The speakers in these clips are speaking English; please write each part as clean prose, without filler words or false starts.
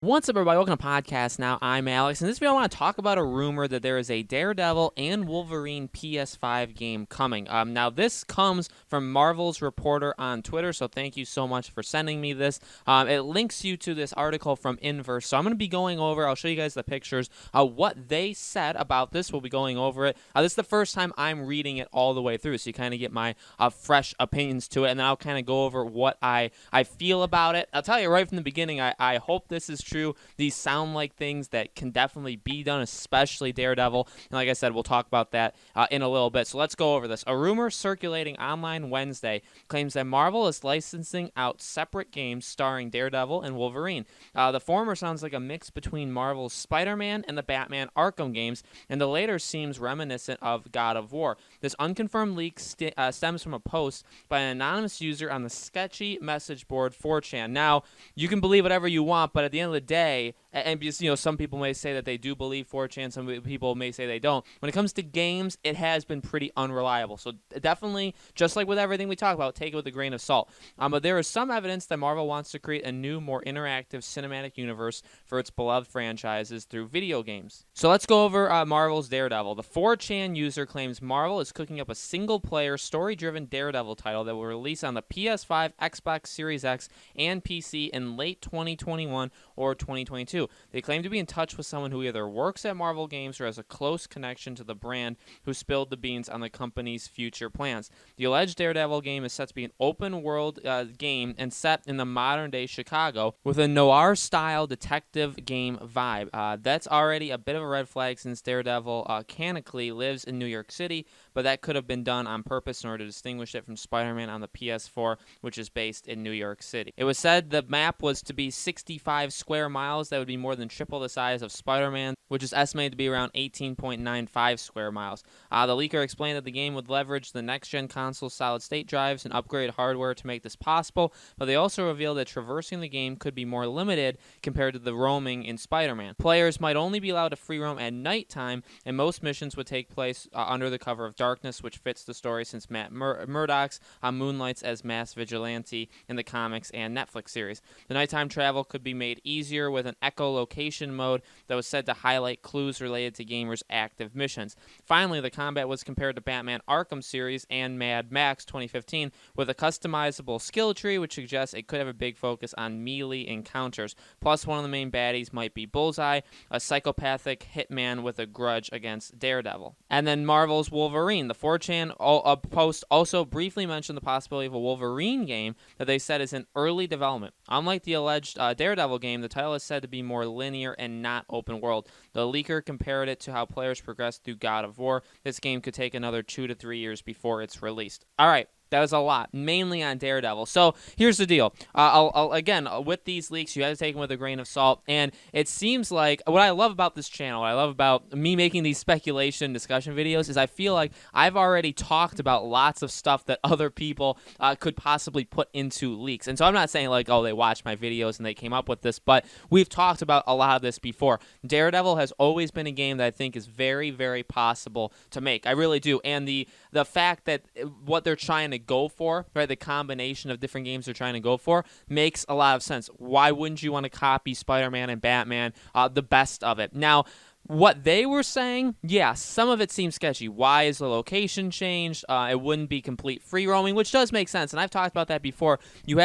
What's up, everybody? Welcome to Podcast Now. I'm Alex. In this video, I want to talk about a rumor that there is a Daredevil and Wolverine PS5 game coming. Now, this comes from Marvel's reporter on Twitter, so thank you so much for sending me this. It links you to this article from Inverse, so I'm going to be going over, I'll show you guys the pictures, what they said about this. We'll be going over it. This is the first time I'm reading it all the way through, so you kind of get my fresh opinions to it, and then I'll kind of go over what I feel about it. I'll tell you right from the beginning, I hope this is true. These sound like things that can definitely be done, especially Daredevil. And like I said, we'll talk about that in a little bit. So let's go over this. A rumor circulating online Wednesday claims that Marvel is licensing out separate games starring Daredevil and Wolverine. The former sounds like a mix between Marvel's Spider-Man and the Batman Arkham games, and the later seems reminiscent of God of War. This unconfirmed leak stems from a post by an anonymous user on the sketchy message board 4chan. Now, you can believe whatever you want, but at the end of the day, and because, some people may say that they do believe 4chan, some people may say they don't. When it comes to games, it has been pretty unreliable. So definitely, just like with everything we talk about, take it with a grain of salt. But there is some evidence that Marvel wants to create a new, more interactive cinematic universe for its beloved franchises through video games. So let's go over Marvel's Daredevil. The 4chan user claims Marvel is cooking up a single-player, story-driven Daredevil title that will release on the PS5, Xbox Series X, and PC in late 2021 or 2022. They claim to be in touch with someone who either works at Marvel Games or has a close connection to the brand who spilled the beans on the company's future plans. The alleged Daredevil game is set to be an open-world game and set in the modern-day Chicago with a noir-style detective game vibe. That's already a bit of a red flag since Daredevil canonically lives in New York City, but that could have been done on purpose in order to distinguish it from Spider-Man on the PS4, which is based in New York City. It was said the map was to be 65 square miles. That would be more than triple the size of Spider-Man, which is estimated to be around 18.95 square miles. The leaker explained that the game would leverage the next-gen console's solid-state drives and upgrade hardware to make this possible, but they also revealed that traversing the game could be more limited compared to the roaming in Spider-Man. Players might only be allowed to free roam at nighttime, and most missions would take place under the cover of darkness, which fits the story since Matt Murdock's moonlights as mass vigilante in the comics and Netflix series. The nighttime travel could be made easier with an echolocation mode that was said to highlight clues related to gamers' active missions. Finally, the combat was compared to Batman Arkham series and Mad Max 2015 with a customizable skill tree, which suggests it could have a big focus on melee encounters. Plus, one of the main baddies might be Bullseye, a psychopathic hitman with a grudge against Daredevil. And then Marvel's Wolverine. The 4chan post also briefly mentioned the possibility of a Wolverine game that they said is in early development. Unlike the alleged Daredevil game, the title is said to be more linear and not open world. The leaker compared it to how players progress through God of War. This game could take another 2 to 3 years before it's released. All right. That was a lot, mainly on Daredevil. So here's the deal. Again, with these leaks, you have to take them with a grain of salt. And it seems like what I love about this channel, what I love about me making these speculation discussion videos, is I feel like I've already talked about lots of stuff that other people could possibly put into leaks. And so I'm not saying like, oh, they watched my videos and they came up with this, but we've talked about a lot of this before. Daredevil has always been a game that I think is very, very possible to make. I really do. And the fact that what they're trying to go for, right, the combination of different games they're trying to go for, makes a lot of sense. Why wouldn't you want to copy Spider-Man and Batman, the best of it? Now, what they were saying, yeah, some of it seems sketchy. Why is the location changed? It wouldn't be complete free roaming, which does make sense, and I've talked about that before. You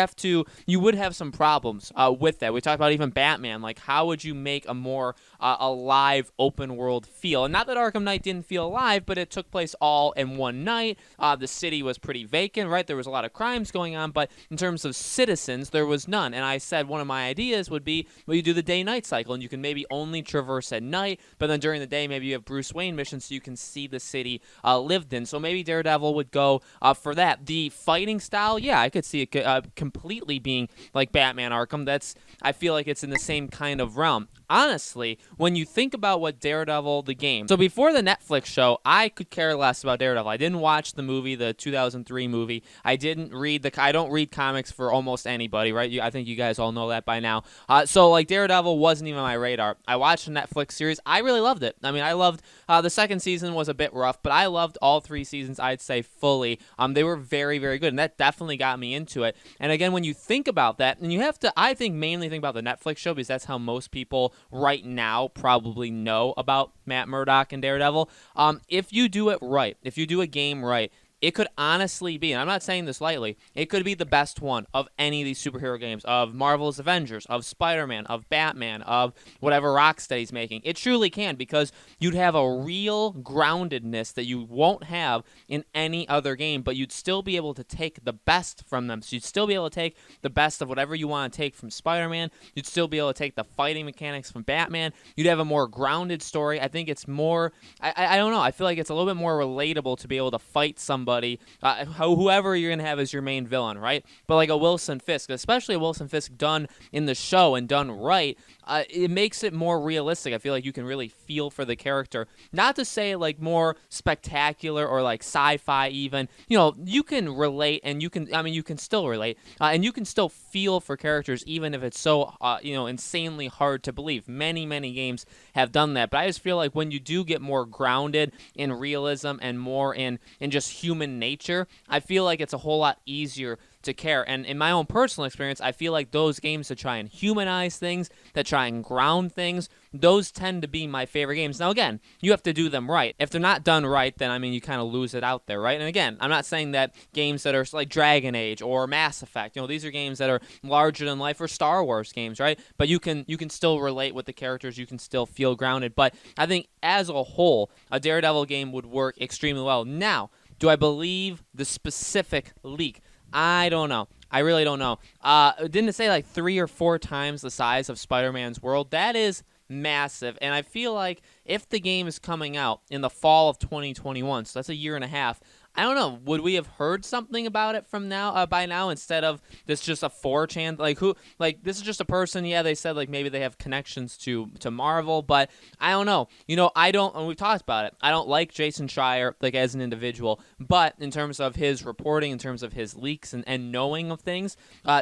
would have some problems with that. We talked about even Batman, like how would you make a more alive open world feel? And not that Arkham Knight didn't feel alive, but it took place all in one night. The city was pretty vacant, right? There was a lot of crimes going on, but in terms of citizens, there was none. And I said one of my ideas would be, well, you do the day-night cycle, and you can maybe only traverse at night, but then during the day, maybe you have Bruce Wayne missions so you can see the city lived in. So maybe Daredevil would go for that. The fighting style, yeah, I could see it completely being like Batman Arkham. I feel like it's in the same kind of realm. Honestly, when you think about what Daredevil, the game, so before the Netflix show, I could care less about Daredevil. I didn't watch the movie, the 2003 movie. I don't read comics for almost anybody, right? I think you guys all know that by now. So like Daredevil wasn't even on my radar. I watched the Netflix series. I really loved it. I mean, I loved the second season was a bit rough, but I loved all 3 seasons, I'd say, fully. They were very, very good, and that definitely got me into it. And again, when you think about that, and you have to, I think, mainly think about the Netflix show because that's how most people right now probably know about Matt Murdock and Daredevil. If you do it right, if you do a game right, it could honestly be, and I'm not saying this lightly, it could be the best one of any of these superhero games, of Marvel's Avengers, of Spider-Man, of Batman, of whatever Rocksteady's making. It truly can, because you'd have a real groundedness that you won't have in any other game, but you'd still be able to take the best from them. So you'd still be able to take the best of whatever you want to take from Spider-Man. You'd still be able to take the fighting mechanics from Batman. You'd have a more grounded story. I think it's more, I don't know, I feel like it's a little bit more relatable to be able to fight somebody, whoever you're going to have as your main villain, right? But like a Wilson Fisk, especially a Wilson Fisk done in the show and done right, it makes it more realistic. I feel like you can really feel for the character. Not to say like more spectacular or like sci-fi even. You know, you can relate, and you can still relate, and you can still feel for characters even if it's so, insanely hard to believe. Many, many games have done that, but I just feel like when you do get more grounded in realism and more in just human nature, I feel like it's a whole lot easier to care. And in my own personal experience, I feel like those games that try and humanize things, that try and ground things, those tend to be my favorite games. Now, again, you have to do them right. If they're not done right, then, you kind of lose it out there, right? And again, I'm not saying that games that are like Dragon Age or Mass Effect, these are games that are larger than life, or Star Wars games, right? But you can still relate with the characters. You can still feel grounded. But I think as a whole, a Daredevil game would work extremely well. Now, do I believe the specific leak? I don't know. I really don't know. Didn't it say like 3 or 4 times the size of Spider-Man's world? That is massive. And I feel like if the game is coming out in the fall of 2021, so that's a year and a half, I don't know. Would we have heard something about it from now by now, instead of this just a 4chan? This is just a person. Yeah, they said like maybe they have connections to Marvel, but I don't know. I don't. And we've talked about it. I don't like Jason Schreier like as an individual, but in terms of his reporting, in terms of his leaks and knowing of things,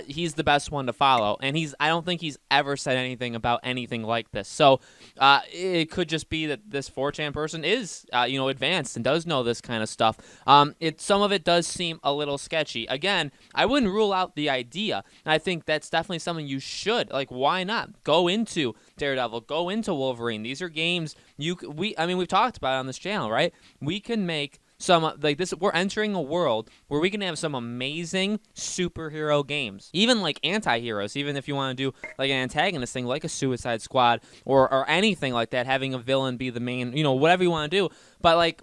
he's the best one to follow. And I don't think he's ever said anything about anything like this. So it could just be that this 4chan person is advanced and does know this kind of stuff. Some of it does seem a little sketchy. Again, I wouldn't rule out the idea. I think that's definitely something you should. Like, why not go into Daredevil, go into Wolverine? These are games we've talked about it on this channel, right? We can make some like this. We're entering a world where we can have some amazing superhero games, even like anti-heroes. Even if you want to do like an antagonist thing, like a Suicide Squad or anything like that, having a villain be the main, whatever you want to do. But like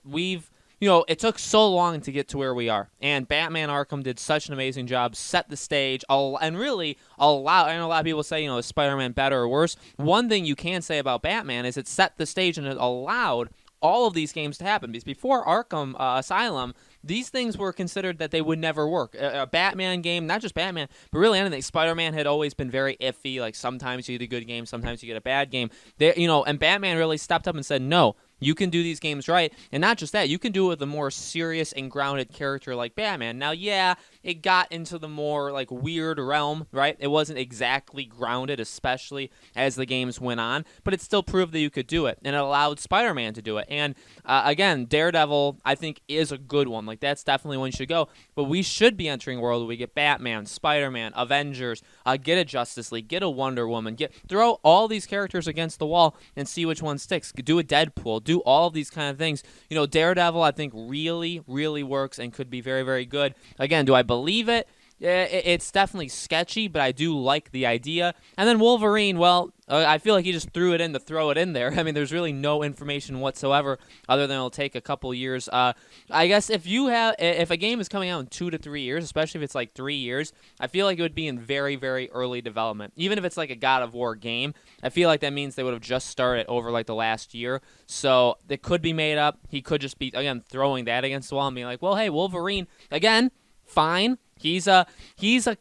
it took so long to get to where we are, and Batman Arkham did such an amazing job, set the stage, and really allowed. I know a lot of people say, is Spider-Man better or worse? One thing you can say about Batman is it set the stage and it allowed all of these games to happen, because before Arkham Asylum, these things were considered that they would never work. A Batman game, not just Batman, but really anything. Spider-Man had always been very iffy. Like sometimes you get a good game, sometimes you get a bad game. And Batman really stepped up and said, no, you can do these games right. And not just that, you can do it with a more serious and grounded character like Batman. Now, yeah, it got into the more like weird realm, right? It wasn't exactly grounded, especially as the games went on, but it still proved that you could do it, and it allowed Spider-Man to do it. And again, Daredevil, I think, is a good one. Like, that's definitely one you should go. But we should be entering a world where we get Batman, Spider-Man, Avengers, get a Justice League, get a Wonder Woman, throw all these characters against the wall and see which one sticks. Do a Deadpool, do all of these kind of things. Daredevil, I think, really, really works and could be very, very good. Again, do I believe it? Yeah, it's definitely sketchy, but I do like the idea. And then Wolverine, well, I feel like he just threw it in to throw it in there. I mean, there's really no information whatsoever other than it'll take a couple years. I guess if a game is coming out in 2 to 3 years, especially if it's like 3 years, I feel like it would be in very, very early development. Even if it's like a God of War game, I feel like that means they would have just started over like the last year. So it could be made up. He could just be, again, throwing that against the wall and being like, well, hey, Wolverine, again, fine. He's a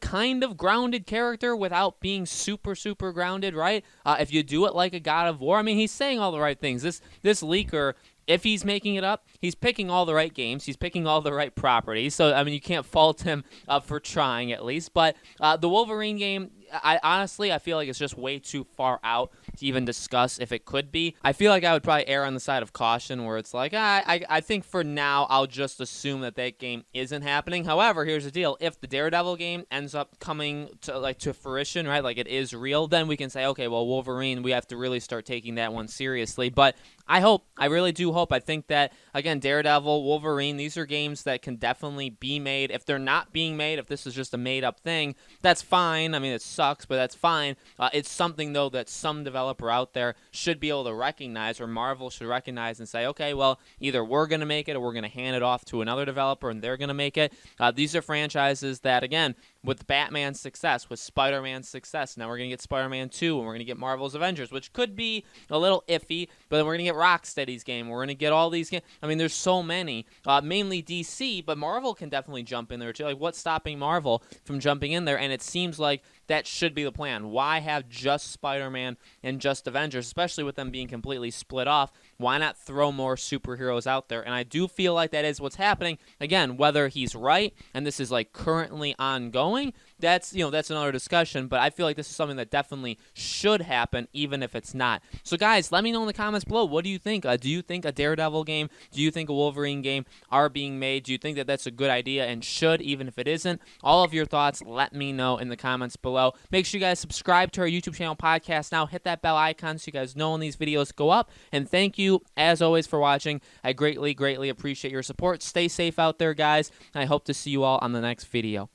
kind of grounded character without being super, super grounded, right? If you do it like a God of War, I mean, he's saying all the right things. This leaker, if he's making it up, he's picking all the right games. He's picking all the right properties. So, I mean, you can't fault him for trying, at least. But the Wolverine game, I honestly, I feel like it's just way too far out to even discuss if it could be. I feel like I would probably err on the side of caution, where it's like, I think for now I'll just assume that that game isn't happening. However, here's the deal: if the Daredevil game ends up coming to fruition, right, like it is real, then we can say, okay, well, Wolverine, we have to really start taking that one seriously. But I really do hope. I think that, again, Daredevil, Wolverine, these are games that can definitely be made. If they're not being made, if this is just a made-up thing, that's fine. I mean, it sucks, but that's fine. It's something, though, that some developer out there should be able to recognize, or Marvel should recognize and say, okay, well, either we're going to make it or we're going to hand it off to another developer and they're going to make it. These are franchises that, again, with Batman's success, with Spider-Man's success, now we're going to get Spider-Man 2, and we're going to get Marvel's Avengers, which could be a little iffy, but then we're going to get Rocksteady's game. We're going to get all these games. I mean, there's so many, mainly DC, but Marvel can definitely jump in there too. Like, what's stopping Marvel from jumping in there? And it seems like that should be the plan. Why have just Spider-Man and just Avengers, especially with them being completely split off? Why not throw more superheroes out there? And I do feel like that is what's happening. Again, whether he's right and this is like currently ongoing, that's another discussion, but I feel like this is something that definitely should happen, even if it's not. So guys, let me know in the comments below, what do you think? Do you think a Daredevil game, do you think a Wolverine game are being made? Do you think that that's a good idea and should, even if it isn't? All of your thoughts, let me know in the comments below. Make sure you guys subscribe to our YouTube channel, Podcast Now. Hit that bell icon so you guys know when these videos go up. And thank you, as always, for watching. I greatly, greatly appreciate your support. Stay safe out there, guys. And I hope to see you all on the next video.